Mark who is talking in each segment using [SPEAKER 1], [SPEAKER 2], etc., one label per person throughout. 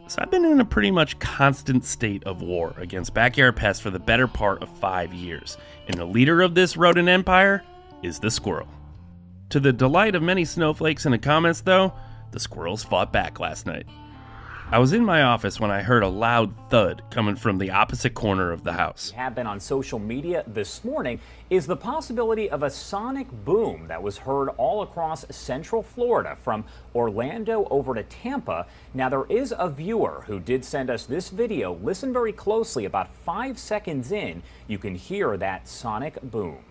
[SPEAKER 1] So I've been in a pretty much constant state of war against backyard pests for the better part of 5 years, and the leader of this rodent empire is the squirrel. To the delight of many snowflakes in the comments though, the squirrels fought back last night. I was in my office when I heard a loud thud coming from the opposite corner of the house.
[SPEAKER 2] Have been on social media this morning is the possibility of a sonic boom that was heard all across Central Florida from Orlando over to Tampa. Now there is a viewer who did send us this video. Listen very closely. About 5 seconds in, you can hear that sonic boom.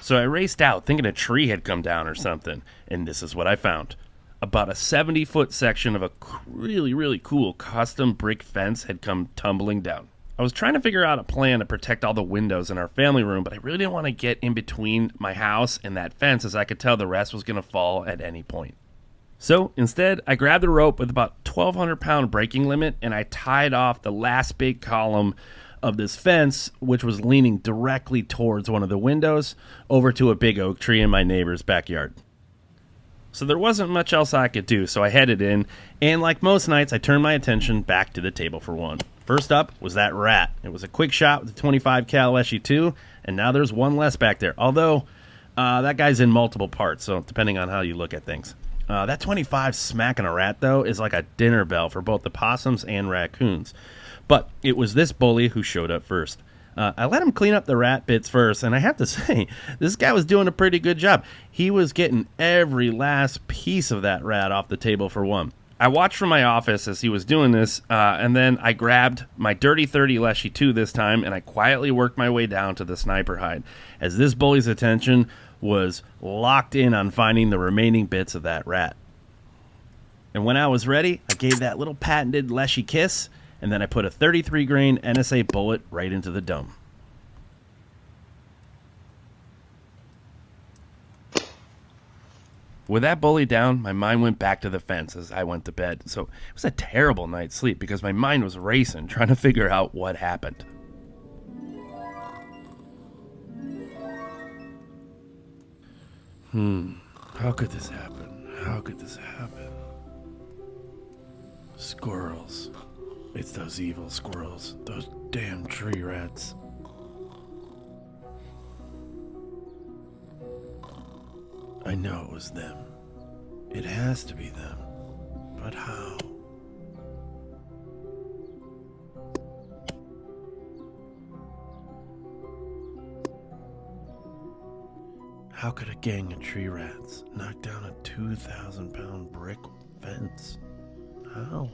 [SPEAKER 1] So I raced out thinking a tree had come down or something, and this is what I found. About a 70-foot section of a really cool custom brick fence had come tumbling down. I was trying to figure out a plan to protect all the windows in our family room, but I really didn't want to get in between my house and that fence, as I could tell the rest was going to fall at any point. So instead, I grabbed a rope with about 1,200-pound breaking limit, and I tied off the last big column of this fence, which was leaning directly towards one of the windows, over to a big oak tree in my neighbor's backyard. So there wasn't much else I could do, so I headed in, and like most nights, I turned my attention back to the table for one. First up was that rat. It was a quick shot with the 25 cal Leshiy 2, and now there's one less back there. Although, that guy's in multiple parts, so depending on how you look at things. That 25 smacking a rat, though, is like a dinner bell for both the possums and raccoons. But it was this bully who showed up first. I let him clean up the rat bits first, and I have to say, this guy was doing a pretty good job. He was getting every last piece of that rat off the table for one. I watched from my office as he was doing this, and then I grabbed my Dirty 30 Leshiy 2 this time, and I quietly worked my way down to the sniper hide, as this bully's attention was locked in on finding the remaining bits of that rat. And when I was ready, I gave that little patented Leshiy kiss, and then I put a 33 grain NSA bullet right into the dome. With that bully down, my mind went back to the fence as I went to bed. So it was a terrible night's sleep because my mind was racing, trying to figure out what happened. How could this happen? How could this happen? Squirrels. It's those evil squirrels. Those damn tree rats. I know it was them. It has to be them. But how? How could a gang of tree rats knock down a 2,000-pound brick fence? How?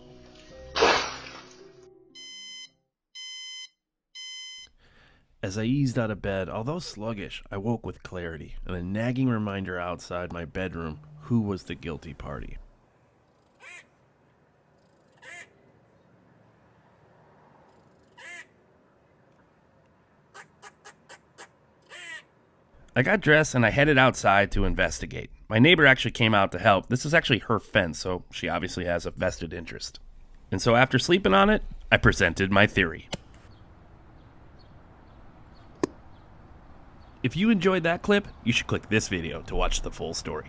[SPEAKER 1] As I eased out of bed, although sluggish, I woke with clarity and a nagging reminder outside my bedroom who was the guilty party. I got dressed and I headed outside to investigate. My neighbor actually came out to help. This is actually her fence, so she obviously has a vested interest. And so after sleeping on it, I presented my theory. If you enjoyed that clip, you should click this video to watch the full story.